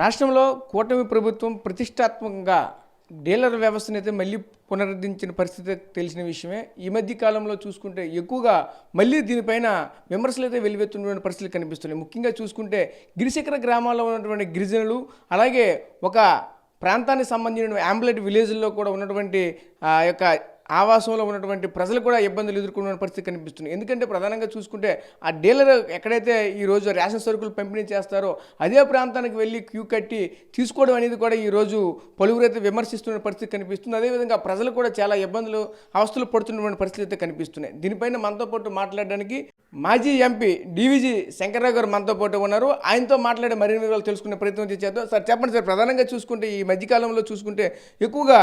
రాష్ట్రంలో కూటమి ప్రభుత్వం ప్రతిష్టాత్మకంగా డీలర్ వ్యవస్థను అయితే మళ్ళీ పునరుద్ధరించిన పరిస్థితి తెలిసిన విషయమే. ఈ మధ్య కాలంలో చూసుకుంటే ఎక్కువగా మళ్ళీ దీనిపైన విమర్శలు అయితే వెలువెత్తున్నటువంటి పరిస్థితులు కనిపిస్తున్నాయి. ముఖ్యంగా చూసుకుంటే గిరిశిఖర గ్రామాల్లో ఉన్నటువంటి గిరిజనులు, అలాగే ఒక ప్రాంతానికి సంబంధించిన ఆంబులెట్ విలేజ్ల్లో కూడా ఉన్నటువంటి యొక్క ఆవాసంలో ఉన్నటువంటి ప్రజలు కూడా ఇబ్బందులు ఎదుర్కొన్న పరిస్థితి కనిపిస్తుంది. ఎందుకంటే ప్రధానంగా చూసుకుంటే ఆ డీలర్ ఎక్కడైతే ఈరోజు రేషన్ సరుకులు పంపిణీ చేస్తారో అదే ప్రాంతానికి వెళ్ళి క్యూ కట్టి తీసుకోవడం అనేది కూడా ఈరోజు పలువురు అయితే విమర్శిస్తున్న పరిస్థితి కనిపిస్తుంది. అదేవిధంగా ప్రజలు కూడా చాలా ఇబ్బందులు అవస్థలు పడుతున్నటువంటి పరిస్థితి అయితే కనిపిస్తున్నాయి. దీనిపైన మనతో పాటు మాట్లాడడానికి మాజీ ఎంపీ డివిజీ శంకర్రావు గారు మనతో పాటు ఉన్నారు. ఆయనతో మాట్లాడే మరిన్ని వివరాలు తెలుసుకునే ప్రయత్నం చేద్దాం. సార్ చెప్పండి సార్, ప్రధానంగా చూసుకుంటే ఈ మధ్యకాలంలో చూసుకుంటే ఎక్కువగా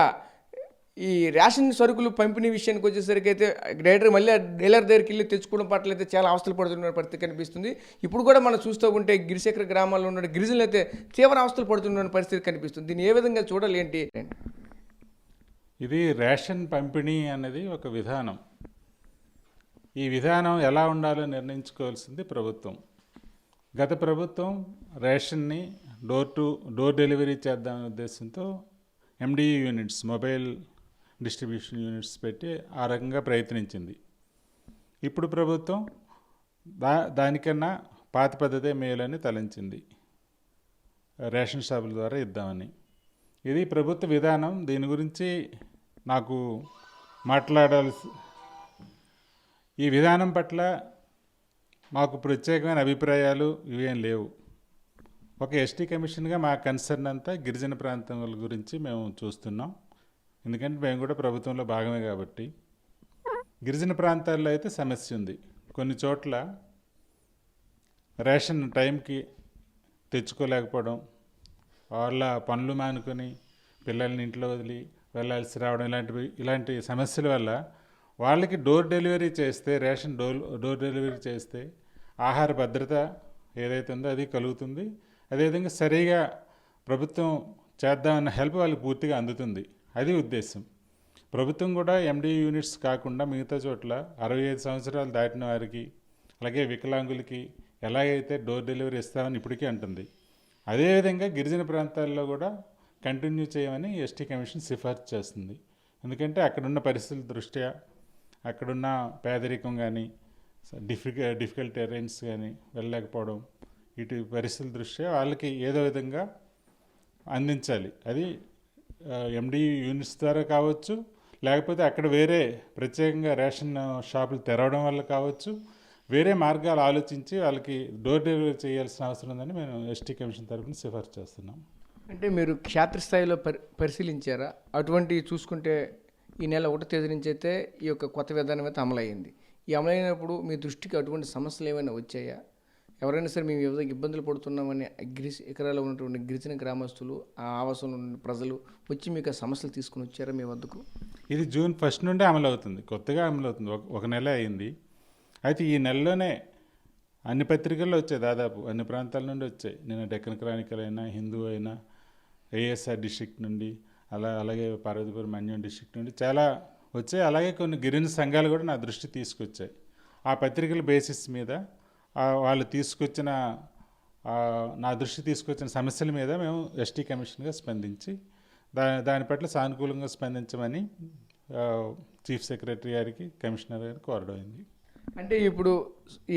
ఈ రేషన్ సరుకులు పంపిణీ విషయానికి వచ్చేసరికి అయితే మళ్ళీ డీలర్ దగ్గరికి వెళ్ళి తెచ్చుకోవడం పట్ల అయితే చాలా అవస్థలు పడుతున్న పరిస్థితి కనిపిస్తుంది. ఇప్పుడు కూడా మనం చూస్తూ ఉంటే గిరిశేఖర గ్రామాల్లో ఉన్న గిరిజనులు అయితే తీవ్ర అవస్థలు పడుతున్న పరిస్థితి కనిపిస్తుంది. దీన్ని ఏ విధంగా చూడాలి ఏంటి? ఇది రేషన్ పంపిణీ అనేది ఒక విధానం. ఈ విధానం ఎలా ఉండాలో నిర్ణయించుకోవాల్సింది ప్రభుత్వం. గత ప్రభుత్వం రేషన్ని డోర్ డెలివరీ చేద్దామనే ఉద్దేశంతో MDU units, mobile distribution units పెట్టి ఆ రకంగా ప్రయత్నించింది. ఇప్పుడు ప్రభుత్వం దానికన్నా పాత పద్ధతే మేలని తలంచింది, రేషన్ షాపుల ద్వారా ఇద్దామని. ఇది ప్రభుత్వ విధానం. దీని గురించి నాకు ఈ విధానం పట్ల మాకు ప్రత్యేకమైన అభిప్రాయాలు ఇవేం లేవు. ఒక ఎస్టీ కమిషన్గా మా కన్సర్న్ అంతా గిరిజన ప్రాంతాల గురించి మేము చూస్తున్నాం. ఎందుకంటే మేము కూడా ప్రభుత్వంలో భాగమే కాబట్టి. గిరిజన ప్రాంతాల్లో అయితే సమస్య ఉంది. కొన్ని చోట్ల రేషన్ టైంకి తెచ్చుకోలేకపోవడం, వాళ్ళ పనులు మానుకొని పిల్లల్ని ఇంట్లో వదిలి వెళ్ళాల్సి రావడం, ఇలాంటి సమస్యల వల్ల వాళ్ళకి డోర్ డెలివరీ చేస్తే, రేషన్ డోర్ డెలివరీ చేస్తే ఆహార భద్రత ఏదైతే ఉందో అది కలుగుతుంది. అదేవిధంగా సరిగా ప్రభుత్వం చేద్దామన్న హెల్ప్ వాళ్ళకి పూర్తిగా అందుతుంది. అది ఉద్దేశం. ప్రభుత్వం కూడా ఎండి యూనిట్స్ కాకుండా మిగతా చోట్ల 65 సంవత్సరాలు దాటిన వారికి, అలాగే వికలాంగులకి ఎలాగైతే డోర్ డెలివరీ ఇస్తామని ఇప్పటికీ అంటుంది, అదేవిధంగా గిరిజన ప్రాంతాల్లో కూడా కంటిన్యూ చేయమని ఎస్టీ కమిషన్ సిఫార్సు చేస్తుంది. ఎందుకంటే అక్కడున్న పరిస్థితుల దృష్ట్యా, అక్కడున్న పేదరికం కానీ, డిఫికల్ట్ టెరెన్స్ కానీ వెళ్ళలేకపోవడం, ఇటు పరిస్థితుల దృష్ట్యా వాళ్ళకి ఏదో విధంగా అందించాలి. అది ఎండి యూనిట్స్ ద్వారా కావచ్చు, లేకపోతే అక్కడ వేరే ప్రత్యేకంగా రేషన్ షాపులు తెరవడం వల్ల కావచ్చు, వేరే మార్గాలు ఆలోచించి వాళ్ళకి డోర్ డెలివరీ చేయాల్సిన అవసరం ఉందని మేము ఎస్టీ కమిషన్ తరఫున సిఫార్సు చేస్తున్నాం. అంటే మీరు క్షేత్రస్థాయిలో పరిశీలించారా? అటువంటివి చూసుకుంటే ఈ నెల 1వ తేదీ నుంచి అయితే ఈ యొక్క కొత్త విధానం అయితే అమలయ్యింది. ఈ అమలైనప్పుడు మీ దృష్టికి అటువంటి సమస్యలు ఏమైనా వచ్చాయా? ఎవరైనా సరే మేము ఏదో ఇబ్బందులు పడుతున్నామని ఎకరాల్లో ఉన్నటువంటి గిరిజన గ్రామస్తులు, ఆ ఆవాసంలో ఉన్న ప్రజలు వచ్చి మీకు ఆ సమస్యలు తీసుకుని వచ్చారా మీ వద్దకు? ఇది జూన్ 1 నుండే అమలవుతుంది, కొత్తగా అమలవుతుంది. ఒక నెల అయింది. అయితే ఈ నెలలోనే అన్ని పత్రికల్లో వచ్చాయి, దాదాపు అన్ని ప్రాంతాల నుండి వచ్చాయి. నేను డెక్కన్ క్రానికల్ అయినా, హిందూ అయినా, ఏఎస్ఆర్ డిస్ట్రిక్ట్ నుండి, అలాగే పార్వతీపురం మన్యం డిస్ట్రిక్ట్ నుండి చాలా వచ్చాయి. అలాగే కొన్ని గిరిజన సంఘాలు కూడా నా దృష్టి తీసుకొచ్చాయి. ఆ పత్రికల బేసిస్ మీద వాళ్ళు నా దృష్టి తీసుకొచ్చిన సమస్యల మీద మేము ఎస్టీ కమిషన్గా స్పందించి దాని పట్ల సానుకూలంగా స్పందించమని చీఫ్ సెక్రటరీ గారికి, కమిషనర్ గారికి కోరడమైంది. అంటే ఇప్పుడు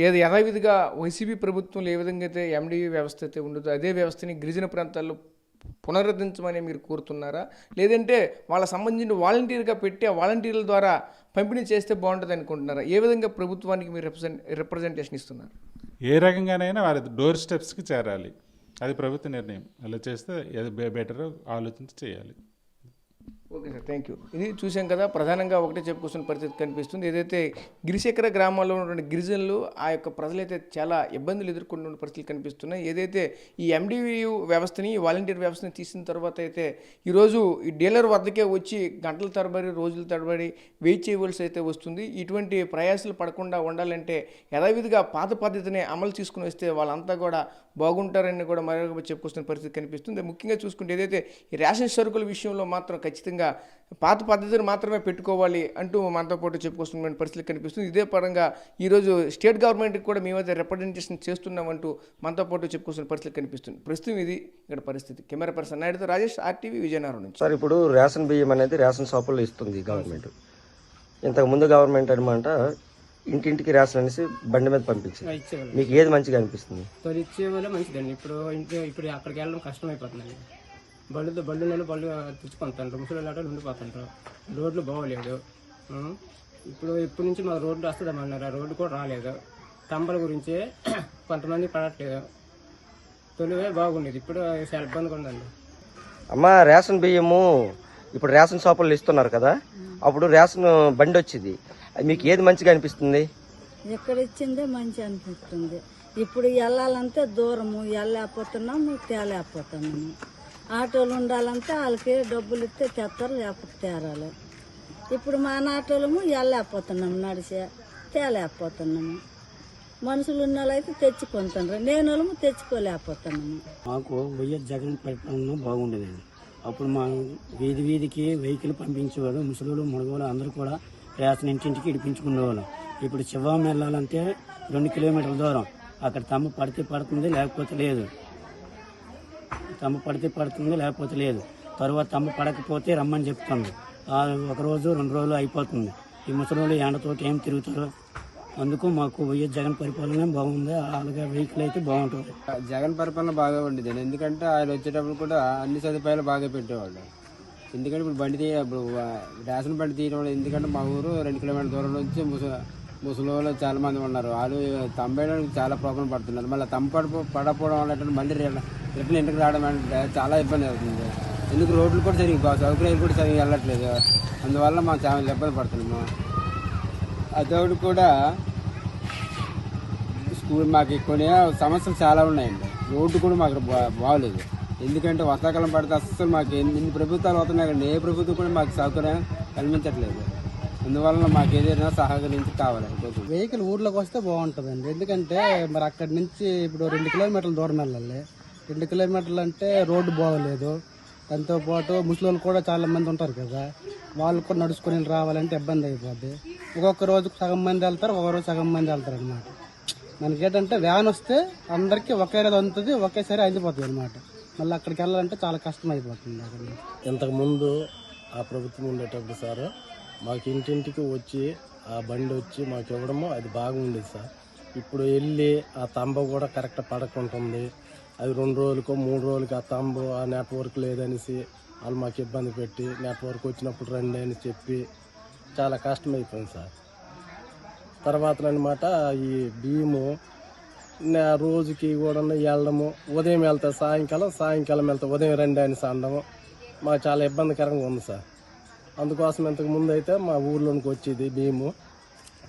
యథావిధిగా వైసీపీ ప్రభుత్వంలో ఏ విధంగా అయితే ఎండియూ వ్యవస్థ అయితే ఉండదో అదే వ్యవస్థని గిరిజన ప్రాంతాల్లో పునరుద్ధరించమని మీరు కోరుతున్నారా? లేదంటే వాళ్ళ సంబంధించిన వాలంటీర్గా పెట్టి ఆ వాలంటీర్ల ద్వారా పంపిణీ చేస్తే బాగుంటుంది అనుకుంటున్నారా? ఏ విధంగా ప్రభుత్వానికి మీరు రిప్రజెంటేషన్ ఇస్తున్నారు? ఏ రకంగానైనా వారి డోర్ స్టెప్స్కి చేరాలి, అది ప్రభుత్వ నిర్ణయం. అలా చేస్తే బెటర్ ఆలోచించి చేయాలి. Okay sir, thank you. ఇది చూసాం కదా, ప్రధానంగా ఒకటే చెప్పుకొస్తున్న పరిస్థితి కనిపిస్తుంది. ఏదైతే గిరిశేఖర గ్రామాల్లో ఉన్నటువంటి గిరిజనులు, ఆ యొక్క ప్రజలైతే చాలా ఇబ్బందులు ఎదుర్కొన్న పరిస్థితులు కనిపిస్తున్నాయి. ఏదైతే ఈ ఎండియూ వ్యవస్థని, వాలంటీర్ వ్యవస్థని తీసిన తర్వాత అయితే ఈరోజు ఈ డీలర్ వద్దకే వచ్చి గంటల తరబడి, రోజుల తరబడి వెయిట్ చేయవలసి అయితే వస్తుంది. ఇటువంటి ప్రయాసాలు పడకుండా ఉండాలంటే యథావిధిగా పాత పద్ధతిని అమలు తీసుకుని వస్తే వాళ్ళంతా కూడా బాగుంటారని కూడా మరొక చెప్పుకొస్తున్న పరిస్థితి కనిపిస్తుంది. ముఖ్యంగా చూసుకుంటే ఏదైతే ఈ రేషన్ సరుకుల విషయంలో మాత్రం ఖచ్చితంగా విధంగా పాత పద్ధతిని మాత్రమే పెట్టుకోవాలి అంటూ మనతో పాటు చెప్పుకొస్తున్న పరిస్థితి కనిపిస్తుంది. ఇదే పరంగా ఈరోజు స్టేట్ గవర్నమెంట్కి కూడా మేమైతే రిప్రజెంటేషన్ చేస్తున్నామంటూ మనతో పాటు చెప్పుకొస్తున్న పరిస్థితి కనిపిస్తుంది. ప్రస్తుతం ఇది ఇక్కడ పరిస్థితి. కెమెరా పర్సన్ నాయుడుతో రాజేష్, RTV, విజయనగరం నుంచి. సార్, ఇప్పుడు రేషన్ బియ్యం అనేది రేషన్ షాపుల్లో ఇస్తుంది గవర్నమెంట్. ఇంతకుముందు గవర్నమెంట్ అనమాట ఇంటింటికి రేషన్ అనేసి బండి మీద పంపించింది. మీకు ఏది మంచిగా అనిపిస్తుంది? ఇచ్చేవాళ్ళే మంచిదండి. ఇప్పుడు అక్కడికి వెళ్ళడం కష్టమైపోతుందండి. బళ్ళు తెచ్చుకుంటారు, ముసలి ఉండిపోతుంటారు, రోడ్లు బాగోలేదు. ఇప్పటి నుంచి మా రోడ్లు వస్తుందమ్మన్నారు, ఆ రోడ్డు కూడా రాలేదు. తంబల గురించి కొంతమంది పడట్లేదు. తొలివే బాగుండేది, ఇప్పుడు చాలా ఇబ్బందిగా ఉందండి. అమ్మ, రేషన్ బియ్యము ఇప్పుడు రేషన్ షాపుల్లో ఇస్తున్నారు కదా, అప్పుడు రేషన్ బండి వచ్చింది, అది మీకు ఏది మంచిగా అనిపిస్తుంది? ఎక్కడ ఇచ్చిందే మంచి అనిపిస్తుంది. ఇప్పుడు వెళ్ళాలంటే దూరము, వెళ్ళలేకపోతున్నాము, తేలేకపోతున్నాము. ఆటోలు ఉండాలంటే వాళ్ళకి డబ్బులు ఇస్తే తెస్తారు, లేకపోతే తేరాలి. ఇప్పుడు మా ఆటోలము వెళ్ళలేకపోతున్నాము, నడిచే తేలేకపోతున్నాము. మనుషులు ఉన్న వాళ్ళు అయితే తెచ్చుకుంటున్నారు, లేని వాళ్ళము తెచ్చుకోలేకపోతున్నాము. మాకు వైఎస్ జగన్ పరిపాలన బాగుండేదండి. అప్పుడు మా వీధికి వెహికల్ పంపించేవాడు. ముసలు మగవాళ్ళు అందరూ కూడా రేషన్ ఇంటింటికి ఇడిపించుకునేవాళ్ళం. ఇప్పుడు శివం వెళ్ళాలంటే 2 కిలోమీటర్ల దూరం. అక్కడ తమ్మ పడితే పడుతుంది, లేకపోతే లేదు. తమ్మ పడితే పడుతుంది, లేకపోతే లేదు. తర్వాత తమ్మ పడకపోతే రమ్మని చెప్తుంది. 1 రోజు 2 రోజులు అయిపోతుంది. ఈ ముసలి ఎండతోటి ఏం తిరుగుతారు. అందుకు మాకు వైఎస్ జగన్ పరిపాలన బాగుంది. అలాగే వెహికల్ అయితే బాగుంటుంది. జగన్ పరిపాలన బాగా ఉండేది, ఎందుకంటే ఆయన వచ్చేటప్పుడు కూడా అన్ని సదుపాయాలు బాగా పెట్టేవాళ్ళు. ఎందుకంటే ఇప్పుడు ఇప్పుడు రేషన్ బండి తీయడం వల్ల, ఎందుకంటే మా ఊరు 2 కిలోమీటర్ల దూరం నుంచి ముసలి వాళ్ళు చాలా మంది ఉన్నారు. వాళ్ళు తంబేయడానికి చాలా ప్రాబ్లం పడుతున్నారు. మళ్ళీ పడపోవడం వల్ల ఏంటంటే మళ్ళీ రిటర్న్ ఇంటికి రావడం అంటే చాలా ఇబ్బంది అవుతుంది. ఎందుకు రోడ్లు కూడా సరిగ్గా సౌకర్యాలు కూడా సరిగ్గా వెళ్ళట్లేదు. అందువల్ల మా చాలా ఇబ్బంది పడుతున్నాము. అదొకటి కూడా మాకు కొన్ని సమస్యలు చాలా ఉన్నాయండి. రోడ్డు కూడా మాకు బాగోలేదు. ఎందుకంటే వర్షాకాలం పడితే అస్సలు మాకు ఎన్ని ప్రభుత్వాలు అవుతున్నాయి కానీ ఏ ప్రభుత్వం కూడా మాకు సౌకర్యం కల్పించట్లేదు. అందువల్ల మాకు ఏదైనా సహకరించి కావాలి. వెహికల్ ఊర్లోకి వస్తే బాగుంటుందండి. ఎందుకంటే మరి అక్కడి నుంచి ఇప్పుడు 2 కిలోమీటర్ల దూరం వెళ్ళాలి. 2 కిలోమీటర్లు అంటే రోడ్డు బాగోలేదు. దాంతోపాటు ముసలి కూడా చాలా మంది ఉంటారు కదా, వాళ్ళు కూడా నడుచుకొని రావాలంటే ఇబ్బంది అయిపోద్ది. ఒక్కొక్క రోజు సగం మంది వెళ్తారు, ఒక రోజు సగం మంది వెళ్తారు అనమాట. మనకేంటంటే వ్యాన్ వస్తే అందరికీ ఒకే రోజు అందుతుంది, ఒకేసారి అందిపోతుంది అనమాట. మళ్ళీ అక్కడికి వెళ్ళాలంటే చాలా కష్టం అయిపోతుంది. అక్కడ ఇంతకుముందు ఆ ప్రభుత్వం ఉండేటప్పుడు సార్ మాకు ఇంటింటికి వచ్చి ఆ బండి వచ్చి మాకు ఇవ్వడము అది బాగుండేది సార్. ఇప్పుడు వెళ్ళి ఆ తంబ కూడా కరెక్ట్ పడకుంటుంది. అది 2 రోజులకో 3 రోజులకి ఆ తంబ ఆ నెట్వర్క్ లేదనేసి వాళ్ళు మాకు ఇబ్బంది పెట్టి నెట్వర్క్ వచ్చినప్పుడు రండి అని చెప్పి చాలా కష్టమైపోయింది సార్. తర్వాత అనమాట ఈ బియ్యము రోజుకి కూడా వెళ్ళడము, ఉదయం వెళ్తా సాయంకాలం వెళ్తా, ఉదయం రండి అని అనడము మాకు చాలా ఇబ్బందికరంగా ఉంది సార్. అందుకోసం ఇంతకు ముందు అయితే మా ఊర్లోనికి వచ్చేది బియ్యము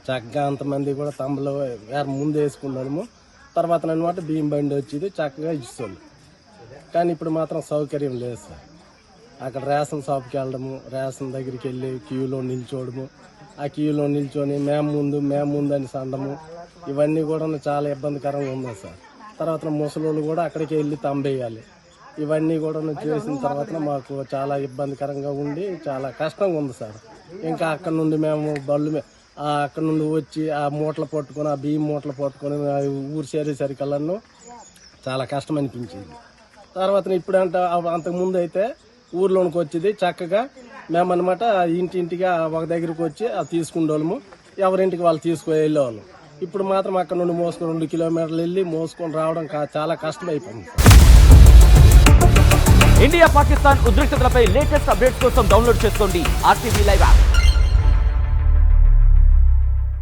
చక్కగా అంతమంది కూడా తంబలో ముందు వేసుకున్నాము. తర్వాత అనమాట బియ్యం బండి వచ్చేది చక్కగా ఇస్తుంది. కానీ ఇప్పుడు మాత్రం సౌకర్యం లేదు సార్. అక్కడ రేషన్ షాప్కి వెళ్ళడము, రేషన్ దగ్గరికి వెళ్ళి క్యూలో నిల్చోవడము, ఆ క్యూలో నిల్చొని మేము ముందు అని అనడము, ఇవన్నీ కూడా చాలా ఇబ్బందికరంగా ఉంది సార్. తర్వాత ముసలోళ్ళు కూడా అక్కడికి వెళ్ళి తంబేయాలి. ఇవన్నీ కూడా చేసిన తర్వాత మాకు చాలా ఇబ్బందికరంగా ఉండి చాలా కష్టంగా ఉంది సార్. ఇంకా అక్కడ నుండి మేము అక్కడ నుండి వచ్చి ఆ మూటలు పట్టుకొని, ఆ బియ్యం మూటలు పట్టుకొని ఊరు చేరేసరికల్లా చాలా కష్టం అనిపించింది. తర్వాత ఇప్పుడంటే అంతకుముందు అయితే ఊర్లోనికి వచ్చేది చక్కగా మేమన్నమాట ఇంటింటిగా ఒక దగ్గరికి వచ్చి అది తీసుకునేవాళ్ళము, ఎవరింటికి వాళ్ళు తీసుకుని వెళ్ళేవాళ్ళం. ఇప్పుడు మాత్రం అక్కడ నుండి మోసుకొని 2 కిలోమీటర్లు వెళ్ళి మోసుకొని రావడం చాలా కష్టమైపోయింది. ఇండియా పాకిస్తాన్ ఉద్రిక్తతలపై లేటెస్ట్ అప్డేట్స్ కోసం డౌన్లోడ్ చేసుకోండి RTV లైవ్ యాప్.